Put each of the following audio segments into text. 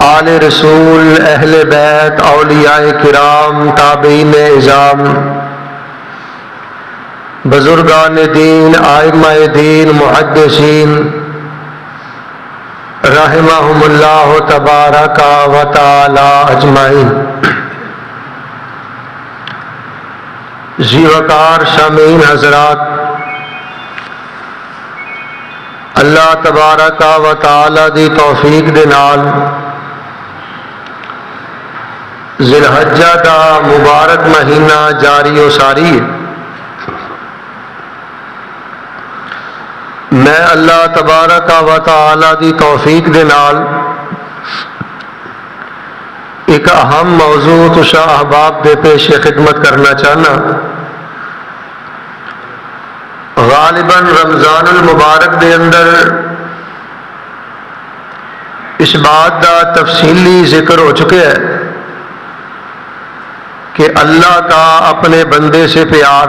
آل رسول، اہل بیت، اولیاء کرام، تابعین اعظام، بزرگان دین، ائمہ دین، محدثین رحمہم اللہ تبارک و تعالی اجمعین۔ ذی وقار سامعین حضرات، اللہ تبارک و تعالی دی توفیق دے نال ذی الحجہ دا مبارک مہینہ جاری و ساری ہے۔ میں اللہ تبارک و تعالی دی توفیق دے نال ایک اہم موضوع تشا احباب دے پیش خدمت کرنا چاہنا۔ غالباً رمضان المبارک دے اندر اس بات دا تفصیلی ذکر ہو چکے ہے کہ اللہ کا اپنے بندے سے پیار،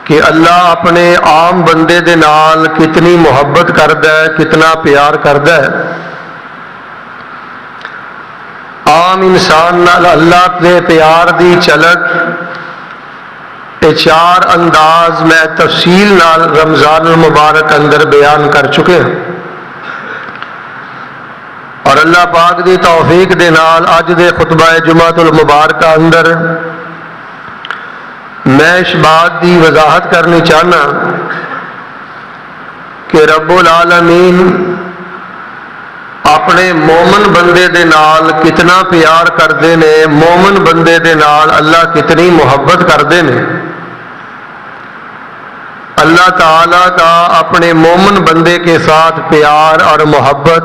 کہ اللہ اپنے عام بندے دے نال کتنی محبت کردا ہے، کتنا پیار کردا ہے۔ عام انسان نال اللہ دے پیار دی جھلک تے چار انداز میں تفصیل نال رمضان المبارک اندر بیان کر چکے ہیں، اور اللہ پاک دی توفیق دے نال اج دے خطبہ جمعۃ المبارکہ اندر میں اس بات دی وضاحت کرنی چاہنا کہ رب العالمین اپنے مومن بندے دے نال کتنا پیار کردے نے، مومن بندے دے نال اللہ کتنی محبت کردے نے۔ اللہ تعالیٰ کا اپنے مومن بندے کے ساتھ پیار اور محبت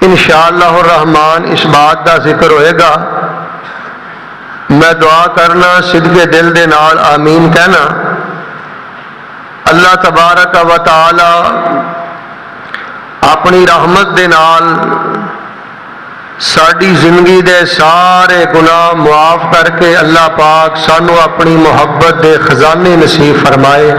انشاءاللہ الرحمن اس بات کا ذکر ہوئے گا۔ میں دعا کرنا صدق دل دے نال آمین کہنا۔ اللہ تبارک و تعالی اپنی رحمت دے نال ساری زندگی دے سارے گناہ معاف کر کے اللہ پاک سانو اپنی محبت دے خزانے نصیب فرمائے،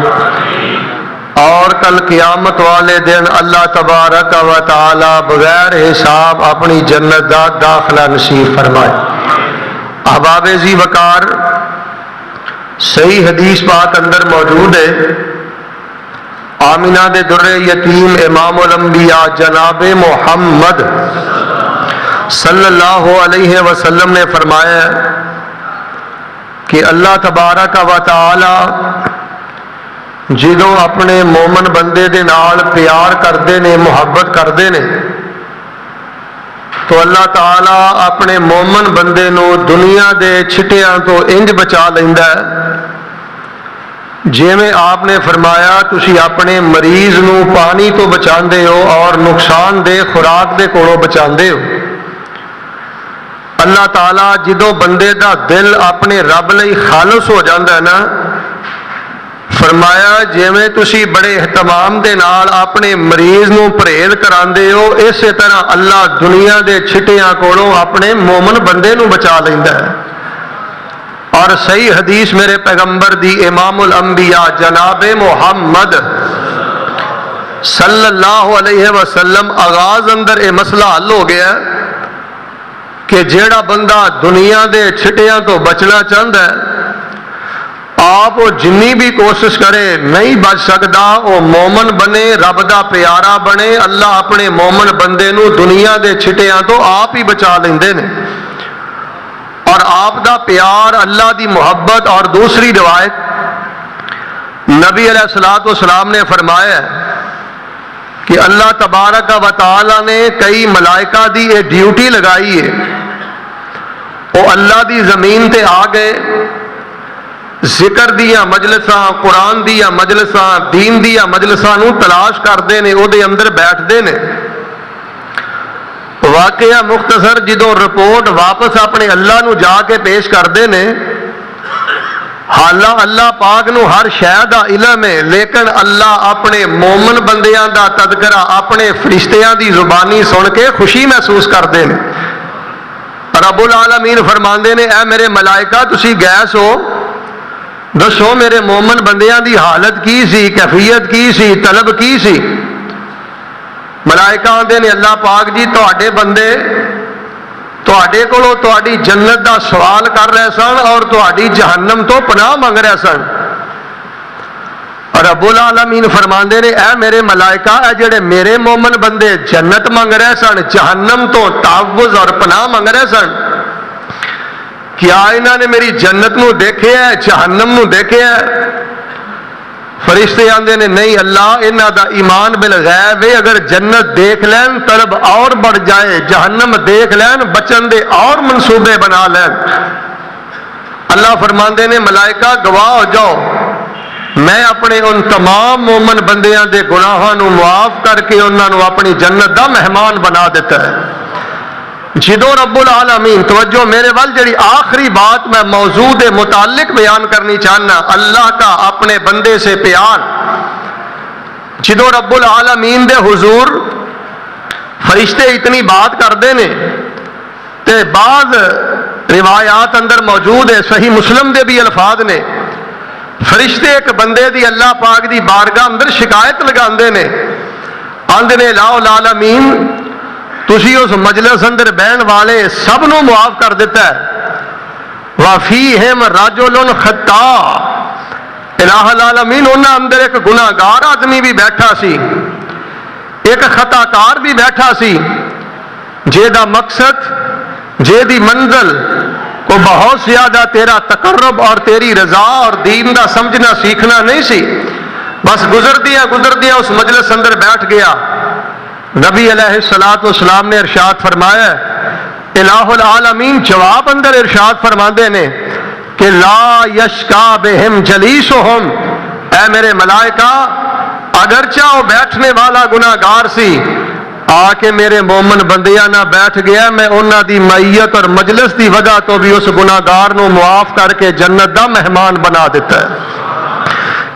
اور کل قیامت والے دن اللہ تبارک و تعالی بغیر حساب اپنی جنت دا داخلہ نصیب فرمائے۔ احباب ذی وقار، صحیح حدیث پاک اندر موجود ہے، آمینہ دے در یتیم امام الانبیاء جناب محمد صلی اللہ علیہ وسلم نے فرمایا کہ اللہ تبارک و تعالی جدوں اپنے مومن بندے دے نال پیار کردے نے، محبت کردے نے، تو اللہ تعالی اپنے مومن بندے نو دنیا دے چھٹیاں تو انج بچا لیندا ہے جویں آپ نے فرمایا تسی اپنے مریض نو پانی تو بچاندے ہو اور نقصان دہ خوراک دے کولوں بچاندے ہو۔ اللہ تعالیٰ جدوں بندے دا دل اپنے رب لئی خالص ہو جاندا ہے نا، فرمایا جویں تسی بڑے اہتمام دے نال اپنے مریض نو پرہیز کراندے ہو، اسی طرح اللہ دنیا دے چھٹیاں کولوں اپنے مومن بندے نو بچا لیندا ہے۔ اور صحیح حدیث میرے پیغمبر دی امام الانبیاء جناب محمد صلی اللہ علیہ وسلم آغاز اندر یہ مسئلہ حل ہو گیا کہ جیڑا بندہ دنیا دے چھٹیاں تو بچنا چاہتا ہے، آپ وہ جنی بھی کوشش کرے نہیں بچ سکتا، وہ مومن بنے، رب دا پیارا بنے، اللہ اپنے مومن بندے نو دنیا دے چھٹیاں تو آپ ہی بچا لیندے نے، اور آپ دا پیار، اللہ دی محبت۔ اور دوسری روایت نبی علیہ الصلوۃ والسلام نے فرمایا ہے کہ اللہ تبارک و تعالی نے کئی ملائکہ دی یہ ڈیوٹی لگائی ہے، وہ اللہ دی زمین تے آ گئے، ذکر دیا مجلساں، قرآن دیا مجلساں، دین دیا مجلساں نو تلاش کرتے ہیں، وہ دے اندر بیٹھتے ہیں۔ واقعہ مختصر جدوں رپورٹ واپس اپنے اللہ نو جا کے پیش کرتے ہیں، حالانکہ اللہ پاک نو ہر شے دا علم ہے، لیکن اللہ اپنے مومن بندیاں دا تذکرہ اپنے فرشتیاں دی زبانی سن کے خوشی محسوس کرتے ہیں۔ رب العالمین فرماندے نے اے میرے ملائکہ تسی گئے سو، دسو میرے مومن بندیاں دی حالت کی سی، کیفیت کی سی، طلب کی سی؟ ملائکہ آندے نے اللہ پاک جی تواڈے بندے تواڈے کولوں تواڈی جنت دا سوال کر رہے سن اور تواڈی جہنم تو پناہ منگ رہے سن. اور رب العالمین فرماندے نے اے میرے ملائکہ اے جڑے میرے مومن بندے جنت منگ رہے سن جہنم تو تعوذ اور پناہ منگ رہے سن, کیا انہوں نے میری جنت نو دیکھے ہے جہنم نو دیکھے ہے؟ فرشتے آندے نے نہیں اللہ انہاں دا ایمان بالغیب ہے, اگر جنت دیکھ لین طلب اور بڑھ جائے, جہنم دیکھ لین بچن دے اور منصوبے بنا لین. اللہ فرماندے نے ملائکہ گواہ ہو جاؤ میں اپنے ان تمام مومن بندیاں دے گناہاں نو معاف کر کے انہاں نو اپنی جنت دا مہمان بنا دیتا ہے. جدو رب العالمین توجہ میرے وال جڑی آخری بات میں موضوع دے متعلق بیان کرنی چاہنا, اللہ کا اپنے بندے سے پیار. جدو رب العالمین دے حضور فرشتے اتنی بات کردے نے تے بعض روایات اندر موجود ہے, صحیح مسلم دے بھی الفاظ نے, فرشتے ایک بندے دی اللہ پاک دی بارگاہ اندر شکایت لگاندے نے, آندے نے لا العالمین تسی اس مجلس اندر بہن والے سب نو معاف کر دیتا ہے, وفیہم رجل خطا, الہ العالمین انہاں اندر ایک گناہگار آدمی بھی بیٹھا سی, ایک خطا کار بھی بیٹھا سی, جے دا مقصد جے دی منزل کو بہت زیادہ تیرا تقرب اور تیری رضا اور دین دا سمجھنا سیکھنا نہیں سی, بس گزردیاں اس مجلس اندر بیٹھ گیا. نبی علیہ الصلوۃ والسلام نے ارشاد فرمایا, الہ العالمین جواب اندر ارشاد فرماندے نے کہ لا یشکا بہم جلیسہم, اے میرے ملائکہ اگرچہ وہ بیٹھنے والا گناہگار سی آ کے میرے مومن بندیاں نہ بیٹھ گیا, میں انہاں دی معیت اور مجلس دی وجہ تو بھی اس گناہگار نو معاف کر کے جنت دا مہمان بنا دیتا ہے.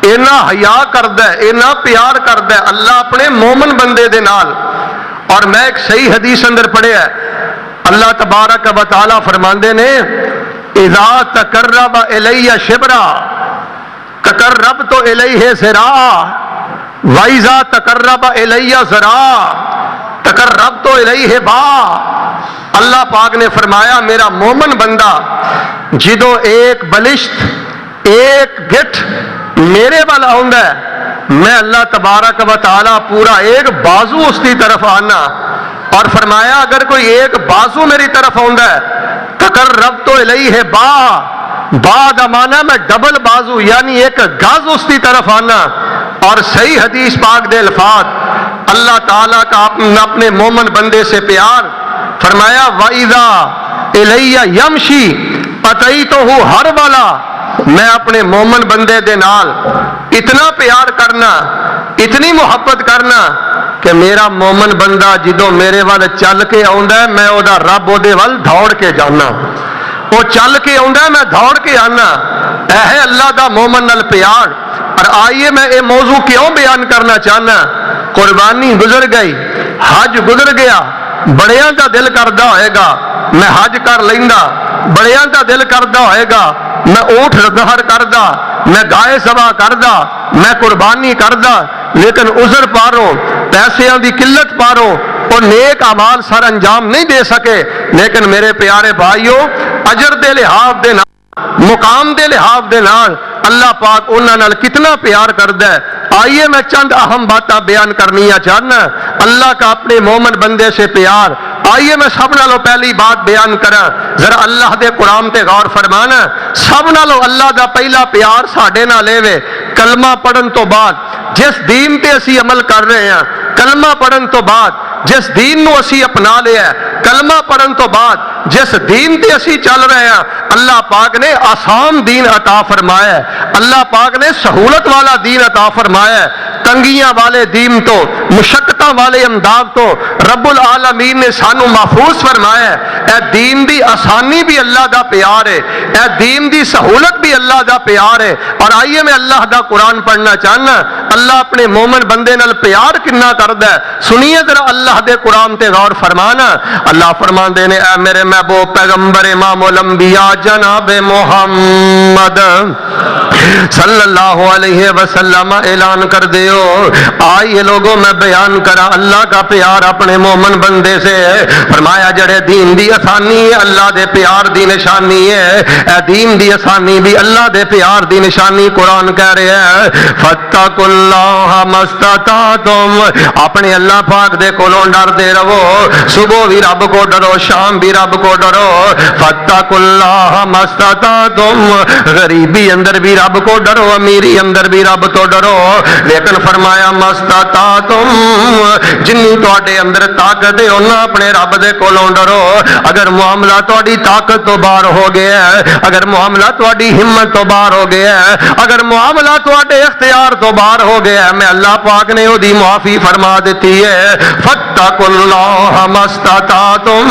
اینا حیا کردا ہے, اینا پیار کردا ہے اللہ اپنے مومن بندے دے نال. اور میں ایک صحیح حدیث اندر پڑھیا ہے, اللہ تبارک و تعالی فرماندے نے اذا تقرب الی شبرا تقربت الیہ ذراعا واذا تقرب الی ذراعا تقربت الیہ باعا. اللہ پاک نے فرمایا میرا مومن بندہ جدو ایک بلشت ایک گٹھ میرے والا ہوندا ہے میں اللہ تبارک و تعالی پورا ایک بازو اس کی طرف آنا, اور فرمایا اگر کوئی ایک بازو میری طرف ہوندا ہے تقربت الیہ باعا, با دا معنی میں ڈبل بازو یعنی ایک گز اس کی طرف آنا. اور صحیح حدیث پاک دے الفاظ اللہ تعالیٰ کا اپنے مومن بندے سے پیار فرمایا وَإِذَا إِلَيَّ يَمْشِي أَتَيْتُهُ هَرْوَلًا, میں اپنے مومن بندے دے نال اتنا پیار کرنا اتنی محبت کرنا کہ میرا مومن بندہ جدو میرے وال چل کے آندا ہے میں او دا رب او دے وال دوڑ کے جانا, وہ چل کے آندا ہے میں دوڑ کے آنا. اے ہے اللہ دا مومن نال پیار. اور آئیے میں یہ موضوع کیوں بیان کرنا چاہنا, قربانی گزر گئی, حج گزر گیا, بڑیاں دا دل کردا ہوئے گا میں حج کر لیندا, بڑیاں دا دل کردا ہوئے گا میں اونٹ ظہر کردا, میں گائے سوا کردا, میں قربانی کردا, لیکن عذر پارو پیسیاں دی قلت پارو اور نیک اعمال سر انجام نہیں دے سکے. لیکن میرے پیارے بھائیوں اجر دے لحاظ دے مقام دے لحاظ دے نال اللہ پاک انہاں نال کتنا پیار کردا ہے. آئیے میں چند اہم باتاں بیان کرنیاں چاہنا. اللہ کا اپنے مومن بندے سے پیار, آئیے میں سب نالوں پہلی بات بیان کراں, ذرا اللہ دے قرآن تے غور فرمانا. سب نالوں اللہ دا پہلا پیار ساڈے نال اے کلمہ پڑھن تو بعد جس دین تے اسی عمل کر رہے ہیں, کلمہ پڑھن تو بعد جس دین نو اسی اپنا لیا ہے, کلمہ پڑھن تو بعد جس دین تے اسی چل رہے ہیں, اللہ پاک نے آسان دین عطا فرمایا ہے, اللہ پاک نے سہولت والا دین عطا فرمایا ہے. تنگیاں والے دین تو مشقتاں والے انداز تو رب العالمین نے سانو محفوظ فرمایا ہے. اے دین دی آسانی بھی اللہ دا پیار ہے, اے دین دی سہولت بھی اللہ دا پیار ہے. اور آئیے میں اللہ دا قرآن پڑھنا چاہنا. اللہ اپنے مومن بندے نال پیار کنا کردا ہے, سنیے ذرا اللہ دے قرآن تے غور فرمانا. اللہ فرماندے نے اے میرے محبوب پیغمبر امام الانبیاء جناب محمد صلی اللہ علیہ وسلم اعلان کر دیو آئیے لوگوں میں بیان کرا اللہ کا پیار اپنے مومن بندے سے. فرمایا جڑے دین دی آسانی ہے اللہ دے پیار دی نشانی ہے. اے دین دی آسانی بھی اللہ دے پیار دی نشانی. قرآن کہہ رہے ہیں فاتقوا اللہ ما استطعتم, اپنے اللہ پاک دے کولوں ڈردے رہو. صبح بھی رب کو ڈرو, شام بھی رب کو ڈرو. فاتقوا اللہ ما استطعتم, غریبی اندر بھی رب کو ڈرو, امیری اندر بھی رب تو ڈرو. لیکن فرمایا ما استطعتم, جنی تواڈے اندر طاقت ہے انہاں اپنے رب دے کولوں ڈرو. اگر معاملہ تواڈی طاقت تو باہر ہو گیا ہے, اگر معاملہ تواڈی ہمت تو باہر ہو گیا ہے, اگر معاملہ تواڈے اختیار تو باہر ہو گیا ہے, میں اللہ پاک نے دی معافی فرما دیتی ہے. فاتقوا اللہ ما استطعتم,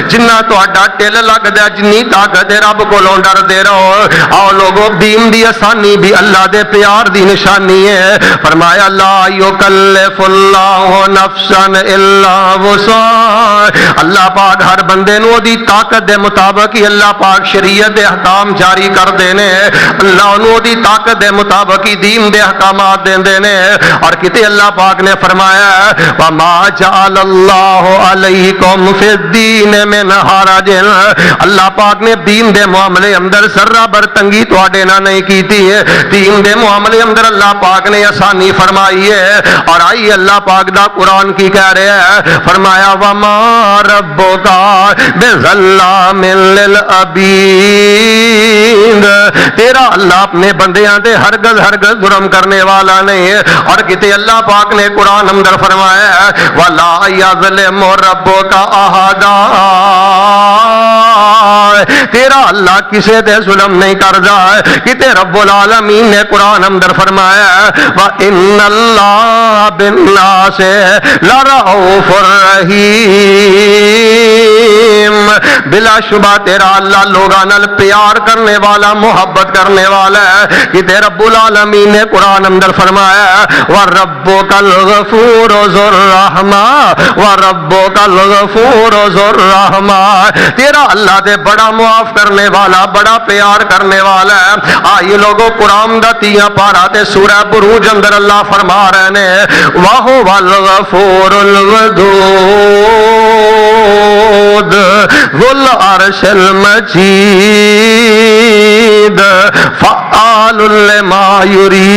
جنہ تواڈا ٹل لگدا جنی طاقت رب کولوں ڈردے رہو. آؤ لوگوں دین دی آسانی بھی اللہ دے پیار دی نشانی ہے. فرمایا لا یکلف اللہ نفسا الا وسعہا, اللہ پاک ہر بندے نو دی طاقت دے مطابق ہی اللہ پاک شریعت دے احکام جاری کر دینے. اللہ نو دی طاقت دے مطابق ہی دین دے احکامات دیندے نے. اور کتے اللہ پاک نے فرمایا وما جعل اللہ علیکم فی الدین من حرج, اللہ پاک نے دین دے معاملے اندر ذرہ بر تنگی تواڈے نہ نہیں کیتی ہے. دین دے معاملے اندر اللہ پاک نے آسانی فرمائی ہے. اور آئی اللہ پاک دا قرآن کی کہہ رہے ہیں فرمایا وما ربک بظلام للعبید, تیرا اللہ اپنے بندیاں دے ہرگز ہرگز ظلم کرنے والا نہیں ہے. اور کتے اللہ پاک نے قرآن اندر فرمایا ولا یظلم ربک احدا, تیرا اللہ کسے تے ظلم نہیں کردا. کتے رب العالمین نے قرآن اندر فرمایا وَإِنَّ اللَّهَ بِالنَّاسِ لَرَءُوفٌ رَحِيمٌ, بلا شبہ تیرا اللہ لوگاں نال پیار کرنے والا, محبت کرنے والا ہے. کتے رب العالمین نے قرآن اندر فرمایا وَرَبُّكَ الْغَفُورُ ذُو الرَّحْمَةِ وَرَبُّكَ الْغَفُورُ ذُو الرَّحْمَةِ, تیرا اللہ دے بڑا معاف کرنے والا, بڑا پیار کرنے والا ہے. آئیے لوگوں قرآن دا 3 پارہ تے سورہ بروج اندر اللہ فرما رہے ہیں وَهُوَ الْغَفُورُ الْوَدُودُ ذُو الْعَرْشِ الْمَجِيدُ فَعَّالٌ لِمَا يُرِيدُ.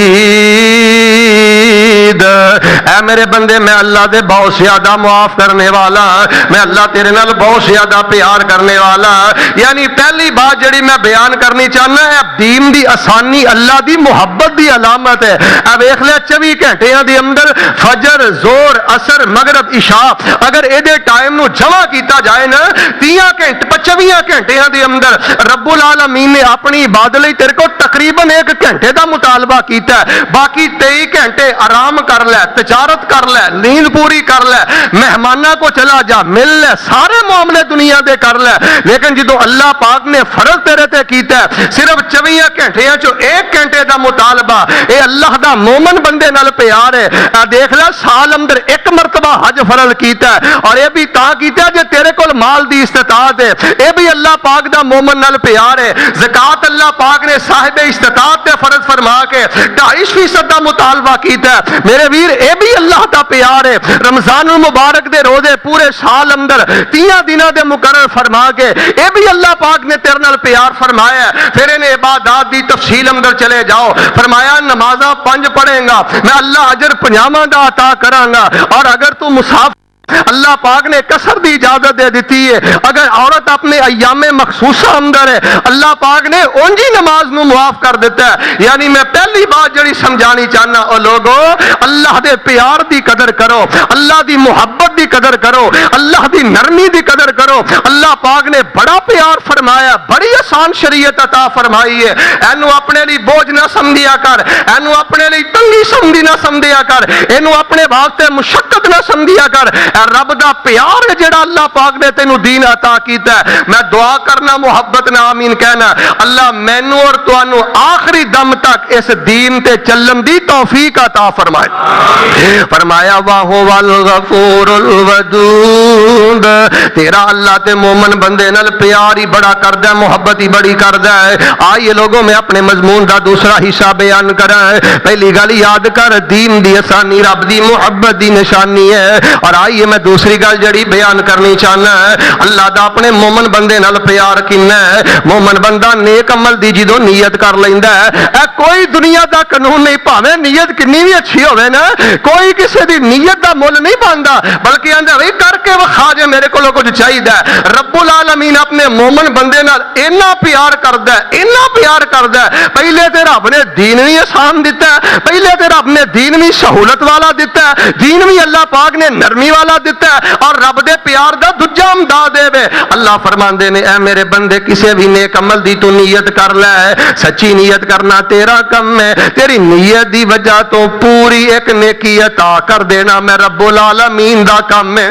اے میرے بندے میں اللہ دے بہت زیادہ معاف کرنے والا, میں اللہ تیرے نال بہت زیادہ پیار کرنے والا. یعنی پہلی بات جڑی میں بیان کرنی چاہنا ہے دین دی آسانی اللہ دی محبت دی علامت ہے. اے ویکھ لے 24 گھنٹیاں دی اندر فجر, زور, عصر, مغرب, عشاء اگر اے دے ٹائم نو جمع کیتا جائے نا 25 گھنٹیاں دی اندر رب العالمین نے اپنی عبادت لئی تیرے کو تقریباً 1 گھنٹے دا مطالبہ کیتا ہے. باقی 23 گھنٹے آرام کر لے, تجارت کر لے, نیند پوری کر لے, مہمانہ کو چلا جا, مل لے, سارے معاملے دنیا دے کر لے. لیکن جدو اللہ پاک نے فرض تیرے تے کیتا ہے صرف 24 گھنٹیاں چو 1 گھنٹے دا مطالبہ, اے اللہ دا مومن بندے نال پیار ہے. دیکھ لے سال اندر 1 مرتبہ حج فرض کیتا ہے, اور اے بھی تاں کیتا ہے جے تیرے کول مال دی استطاعت ہے. اے بھی اللہ پاک دا مومن نال پیار ہے. زکات اللہ پاک نے صاحب استطاعت تے فرض فرما کے 2.5% دا مطالبہ کیتا ہے. میرے ویر اے بھی اللہ دا پیار ہے. رمضان المبارک دے روزے پورے سال اندر 30 دنوں دے مقرر فرما کے اے بھی اللہ پاک نے تیرے نال پیار فرمایا. پھر انہیں عبادات دی تفصیل اندر چلے جاؤ. فرمایا نمازاں 5 پڑھیں گا میں اللہ اجر 50 دا عطا کراں گا. اور اگر تو مسافر اللہ پاک نے کسر دی اجازت دے دیتی ہے. اگر عورت اپنے ایام مخصوصہ اندر ہے اللہ پاک نے اونجی نماز نو معاف کر دیتا ہے. یعنی میں پہلی بات جڑی سمجھانی چاہنا او لوگو اللہ دے پیار دی قدر کرو, اللہ دی محبت دی قدر کرو, اللہ دی نرمی دی قدر کرو. اللہ پاک نے بڑا پیار فرمایا, بڑی آسان شریعت عطا فرمائی ہے. اینو اپنے لی بوجھ نہ سمجھیا کر, اینو اپنے لی تنگی سمجھی نہ سمجھیا کر, اینو اپنے واسطے مشقت نہ سمجھیا کر. اے رب دا پیار ہے جڑا اللہ پاک نے تینوں دین عطا کیتا ہے. میں دعا کرنا محبت نہ آمین کہنا اللہ مینوں اور تانوں آخری دم تک اس دین تے چلن دی توفیق عطا فرمائے. فرمایا واہو والغفور الودود تیرا اللہ تے مومن بندے نال پیار ہی بڑا کردا ہے, محبت ہی بڑی کردا ہے. آئیے لوگوں میں اپنے مضمون دا دوسرا حصہ بیان کراں. پہلی گل یاد کر دین دی آسانی رب دی محبت دی نشانی ہے. اور آئیے میں دوسری گل جڑی بیان کرنی چاہنا ہے اللہ دا اپنے مومن بندے نال پیار کنا ہے. مومن بندہ نیک عمل دی جدوں نیت کر لیندا ہے اے کوئی دنیا دا قانون نہیں پاویں نیت کنی بھی اچھی ہوے نا کوئی کسی دی نیت دا مول نہیں پاندا بلکہ آندا وی کر کے وکھا جے میرے کولوں کچھ چاہیدا ہے. رب العالمین اپنے مومن بندے نال اینا پیار کردا ہے اینا پیار کردا ہے. پہلے تے رب نے دین بھی آسان دیتا ہے, پہلے تے رب نے دین بھی سہولت والا دیتا ہے, دین بھی اللہ پاک نے نرمی والا دیتا ہے. اور رب دے پیار دا دجا امداد دے وے اللہ فرماندے نے اے میرے بندے کسے بھی نیک عمل دی تو نیت کر لے. سچی نیت کرنا تیرا کم ہے, تیری نیت دی وجہ تو پوری ایک نیکی عطا کر دینا میں رب العالمین دا کم ہے.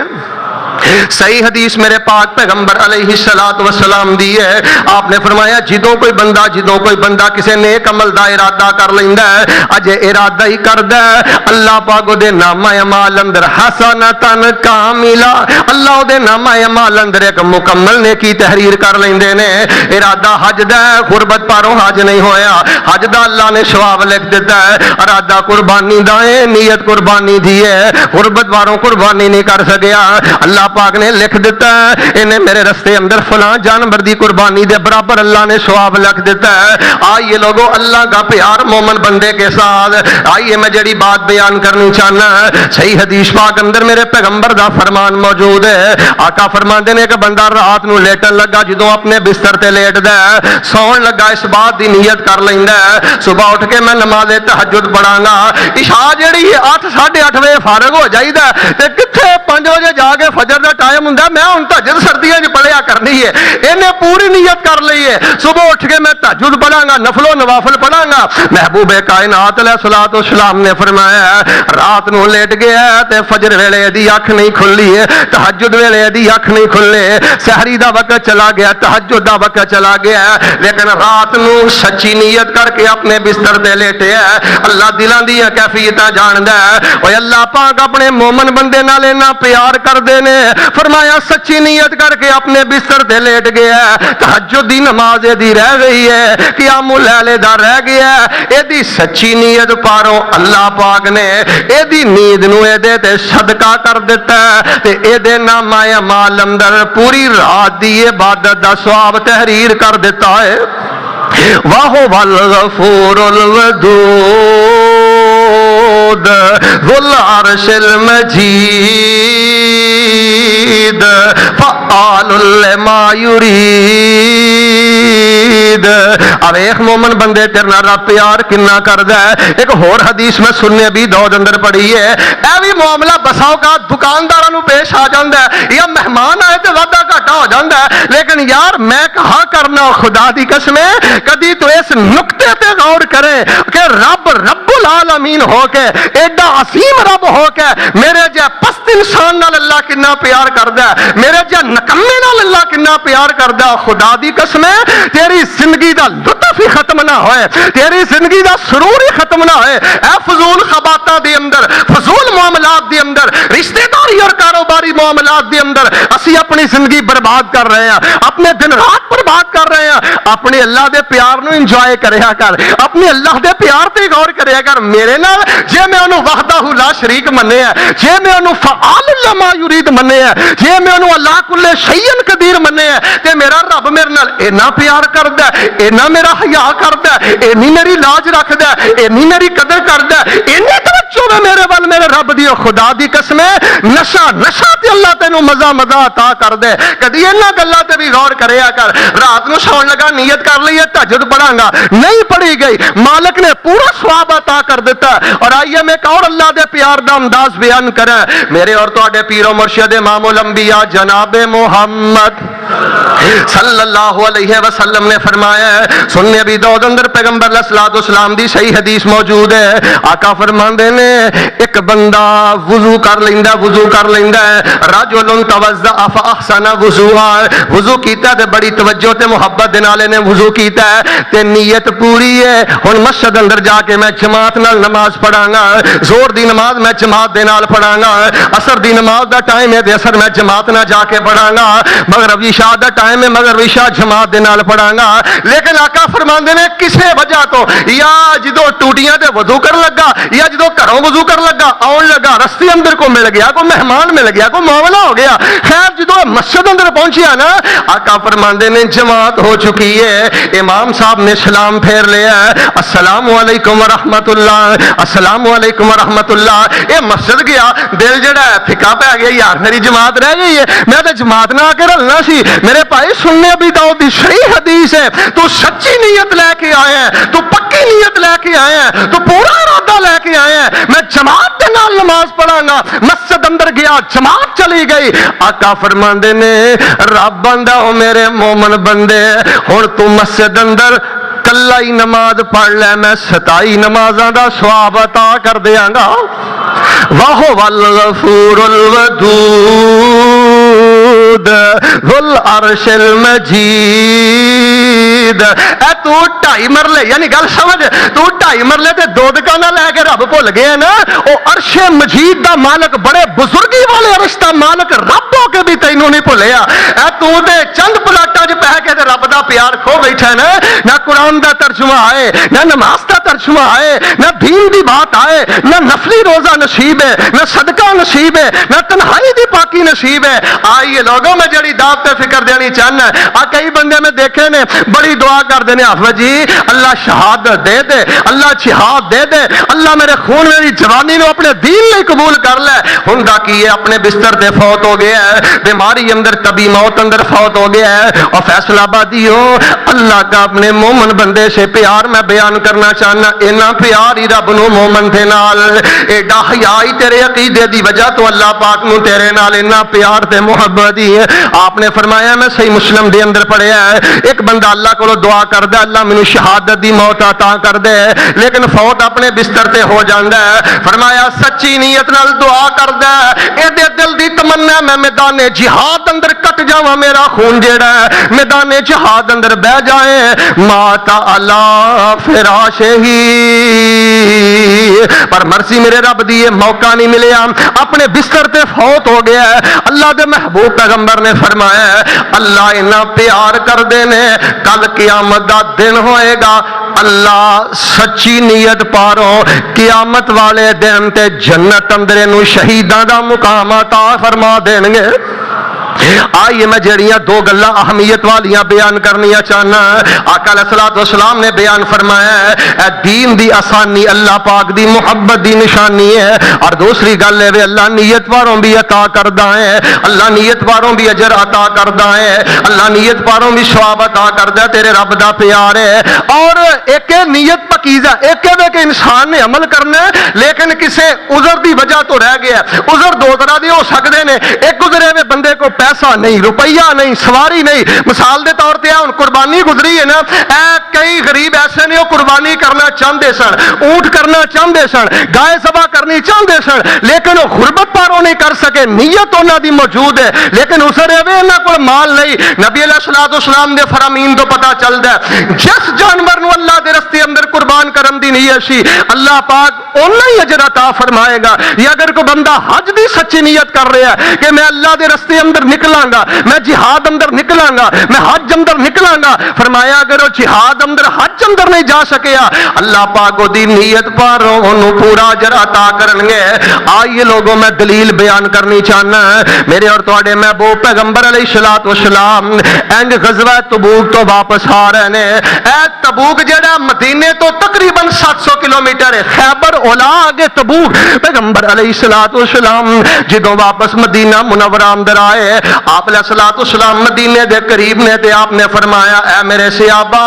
صحیح حدیث میرے پاک پیغمبر علیہ الصلوۃ والسلام دی ہے. آپ نے فرمایا جدوں کوئی بندہ کسی نیک عمل دا ارادہ کر لیندا ہے اجے ارادہ ہی کردا ہے اللہ پاک دے نامہ اعمال اندر حسناتن کاملہ اللہ دے نامہ اعمال اندر ایک مکمل نیکی تحریر کر لیندے نے. ارادہ حج دا ہے غربت پاروں حج نہیں ہویا حج دا اللہ نے ثواب لکھ دیتا ہے. ارادہ قربانی دا ہے نیت قربانی دی ہے غربت پاروں قربانی نہیں کر سکیا اللہ پاک نے لکھ دیتا ہے انہیں میرے رستے اندر فلاں جانور دی قربانی دے برابر اللہ نے ثواب لکھ دیتا ہے. آئیے لوگوں اللہ کا پیار مومن بندے کے ساتھ. آئیے میں جڑی بات بیان کرنی چاہنا ہے صحیح حدیث پاک اندر میرے پیغمبر دا فرمان موجود ہے. آقا فرماندے نے کہ بندہ رات نو لیٹن لگا جدوں اپنے بستر تے لیٹدا ہے سون لگا اس بات دی نیت کر لیندا ہے صبح اٹھ کے میں نماز تہجد پڑھاں گا. عشاء جڑی 8 8:30 بجے فارغ ہو جائیدا تے کتھے 5 بجے جا کے فجر دا ٹائم ہوندا میں ہن تہجد سردیاں وچ پڑھیا کرنی ہے. اینے پوری نیت کر لئی ہے صبح اٹھ کے میں تہجد پڑھاں گا نفل و نوافل پڑھاں گا. محبوب کائنات علیہ الصلوۃ والسلام نے فرمایا رات نو لیٹ گیا تے فجر ویلے دی اکھ نہیں کھلی ہے تہجد ویلے دی اکھ نہیں کھلے سحری دا وقت چلا گیا تہجد دا وقت چلا گیا لیکن رات نو سچی نیت کر کے اپنے بستر تے لیٹے ہے. اللہ دلاں دی کیفیتاں جاندا ہے. اوے اللہ پاک اپنے مومن بندے نال اینا پیار کردے نے فرمایا سچی نیت کر کے اپنے بستر تے لیٹ گیا تہجد دی نماز دی رہ گئی ہے قیام اللیل دا رہ گیا اے دی سچی نیت پاروں اللہ پاک نے اے دی نیند نو اے دے تے صدقہ کر دیتا ہے تے اے دے نامہ اعمال اندر پوری رات دی عبادت دا ثواب تحریر کر دیتا ہے. واہو والغفور الودود ذو العرش المجید فعال لما یرید. اب ایک مومن بندے تیرے نال رب پیار کنا کردا ہے. ایک ہور حدیث میں سننے بھی دو اندر پڑھی ہے اے بھی معاملہ بسا اوقات دکانداراں نوں پیش آ جاندا ہے یا مہمان آئے تے وعدہ گھاٹا ہو جاندا ہے لیکن یار میں کہا کرنا خدا دی قسم کدی تو اس نقطے تے غور کرے کہ رب العالمین ہو کے ایڈا عظیم رب ہو کے میرے جے پست انسان نال اللہ کنا پیار کردا ہے میرے جے نکمے نال اللہ کنا پیار کردا ہے. خدا دی قسم تیری زندگی دا لطف ہی ختم نہ ہوئے تیری زندگی دا سرور ہی ختم نہ ہوئے. اے فضول خباتاں دے اندر فضول معاملات دے اندر رشتہ داری اور کاروباری معاملات دے اندر اسی اپنی زندگی برباد کر رہے ہیں اپنے دن رات برباد کر رہے ہیں. اپنے اللہ دے پیار نو انجوائے کریا کر اپنے اللہ دے پیار تے غور کریا کر. میرے نال جے میں انہوں وحدہ لا شریک مننے ہے جے میں انہوں فعال لما یرید مننے ہے جے میں انہوں اللہ کل شیء قدیر مننے ہے تے میرا رب میرے نال اینا پیار کردا ہے اینا میرا حیا کردا ہے اینی میری لاج رکھدا ہے اینی میری قدر کردا ہے اینی توجہ میں میرے ول میرے رب دی. خدا دی قسم نشہ تے اللہ تینوں مزہ عطا کر دے. کدی انہاں گلاں تے بھی غور کریا کر. رات نو سون لگا نیت کر لئی تہجد پڑھاں گا نہیں پڑھی گئی مالک نے پورا ثواب عطا کر دیتا. اور آئیے میں ایک اور اللہ دے پیار دا انداز بیان کریں. میرے اور تواڈے پیر و مرشد امام الانبیاء جناب محمد صلی اللہ علیہ وسلم نے فرمایا ہے سننے ابی داؤد اندر پیغمبر علیہ الصلوۃ والسلام دی صحیح حدیث موجود ہے. آقا فرماندے نے نے ایک بندہ وضو کر لیندا ہے رجل توضأ فاحسن وضوءا وضو کیتا تے بڑی توجہ تے محبت دے نال نے وضو کیتا ہے تے نیت پوری ہے ہن مسجد اندر جا کے میں جماعت نال نماز پڑھاں گا زور دی نماز میں جماعت دے نال پڑھاں گا عصر دی نماز دا ٹائم ہے تے عصر میں جماعت نال جا کے پڑھاں گا مغرب عشاء دا ٹائم ہے مغرب عشاء جماعت دے نال پڑھاں گا لیکن آقا فرماندے نے کسے وجہ تو یا جدوں ٹوٹیاں تے وضو کر لگا یا جدوں گھروں وضو کر لگا آن لگا رستے اندر کو مل گیا کوئی مہمان مل گیا کوئی معاملہ ہو گیا خیر جدوں مسجد اندر پہنچیا نا آقا فرماندے نے جماعت ہو چکی ہے امام صاحب نے سلام پھیر لیا السلام علیکم ورحمت اللہ السلام علیکم ورحمت اللہ یہ مسجد گیا دل جڑا ہے پھکا پہ گیا یار میری جماعت رہ گئی ہے میں تو جماعت نہ آ کے رلنا سی میرے بھائی سننے ابھی داؤد دی صحیح حدیث ہے تو سچی نیت لے کے آئے ہیں تو پکی نیت لے کے آئے ہیں تو پورا ارادہ لے کے آئے ہیں میں جماعت کے نال نماز پڑھاں گا مسجد اندر گیا جماعت چلی گئی آقا فرماندے نے رب بندہ او میرے مومن بندے ہن تو مسجد اندر کلا ہی نماز پڑھ لے میں 27 نمازاں دا ثواب عطا کر دیاں گا واہو والغفور الودود ذو العرش المجید اے تو 2.5 مرلے یعنی گل سمجھ تو 2.5 مرلے تے 2 دکاناں لے کے رب بھول گئے نا او عرش مجید دا مالک بڑے بزرگی والے عرش دا مالک رب ہو کے بھی تینوں نہیں بھولیا اے تو تے چند پلاٹاں وچ پہ کے تے رب دا پیار کھو بیٹھا ہے نا نہ قرآن دا ترجمہ آئے نہ نماز دا ترجمہ آئے نہ دین دی بات آئے نہ نفلی روزہ نصیب ہے نہ صدقہ نصیب ہے نہ تنہائی دی پاکی نصیب ہے آئیے لوگوں میں جڑی دعوت فکر دینی چاہنا ہے کئی بندے میں دیکھے نے بڑی دعا کر دینے حافظ جی اللہ شہادت دے دے اللہ جہاد دے دے اللہ میرے خون میری جوانی نو اپنے دین لئی قبول کر لے ہندا کی ہے اپنے بستر تے فوت ہو گیا ہے بیماری اندر طبی موت اندر فوت ہو گیا ہے اور فیصل آبادی ہو اللہ کا اپنے مومن بندے سے پیار میں بیان کرنا چاہنا اینا پیار ہی رب نو مومن دے نال ایڈا حیائی تیرے عقیدے دی وجہ تو اللہ پاک نو تیرے نال اینا پیار تے محبت ہی ہے آپ نے فرمایا میں صحیح مسلم دے اندر پڑھیا ہے ایک بندہ اللہ کو دعا کر دے اللہ مینوں شہادت دی موت عطا کر دے لیکن فوت اپنے بستر تے ہو جاندا ہے فرمایا سچی نیت نال دعا کر دے اے دے دل دی تمنا میں میدان جہاد اندر کٹ جاواں میرا خون جیڑا ہے میدان جہاد اندر بہ جائے مات علی فراش ہی پر مرضی میرے رب دی موقع نہیں ملیا اپنے بستر تے فوت ہو گیا ہے اللہ دے محبوب پیغمبر نے فرمایا ہے اللہ اتنا پیار کر دینے کل قیامت دا دن ہوئے گا اللہ سچی نیت پارو قیامت والے دن تے جنت اندرے نو شہیداں دا مقام عطا فرما دیں گے آئیے میں جڑیاں 2 گلاں اہمیت والیاں بیان کرنیاں چاہنا آقا علیہ الصلوۃ والسلام نے بیان فرمایا ہے اے دین دی آسانی اللہ پاک دی محبت دی نشانی ہے اور دوسری گل ہے اللہ نیت واروں بھی عطا کردا ہے اللہ نیت واروں بھی اجر عطا کردا ہے اللہ نیت واروں بھی ثواب عطا کردا ہے تیرے رب دا پیار ہے اور ایک نیت پکیزہ ایک ہے کہ انسان نے عمل کرنا ہے لیکن کسے عذر دی وجہ تو رہ گیا عذر 2 طرح دے ہو سکدے نے ایک عذر ہے بندے کو پیسہ نہیں روپیہ نہیں سواری نہیں مثال دے طور تے ہن قربانی گزری ہے نا کئی غریب ایسے نے وہ قربانی کرنا چاہتے سن اونٹ کرنا چاہتے سن گائے ذبح کرنی چاہتے سن لیکن وہ غربت پاروں نہیں کر سکے نیت انہاں دی موجود ہے لیکن اسر ہے انہاں کول مال نہیں نبی علیہ الصلوۃ والسلام دے فرامین تو پتہ چلدا ہے جس جانور نو اللہ دے رستے اندر قربان کرن دی نیت سی اللہ پاک انہاں ہی اجر عطا فرمائے گا یا اگر کوئی بندہ حج دی سچی نیت کر رہا ہے کہ میں اللہ دے رستے اندر نکلاں گا میں جہاد اندر نکلاں گا میں حج اندر نکلاں گا فرمایا اگر وہ جہاد اندر حج اندر نہیں جا سکیا اللہ پاک دی نیت پر انہوں پورا اجر عطا کرن گے آئیے لوگوں میں دلیل بیان کرنی چاہنا میرے اور تواڈے محبوب پیغمبر علیہ الصلوۃ والسلام اینج غزوہ تبوک تو واپس آ رہے نے اے تبوک جڑا مدینے تو تقریباً 700 کلومیٹر ہے خیبر اولا آگے تبوک پیغمبر علیہ الصلوۃ والسلام جدوں واپس مدینہ منورہ اندر آئے آپ علیہ الصلوۃ والسلام مدینے دے قریب نے تے آپ نے فرمایا اے میرے صحابہ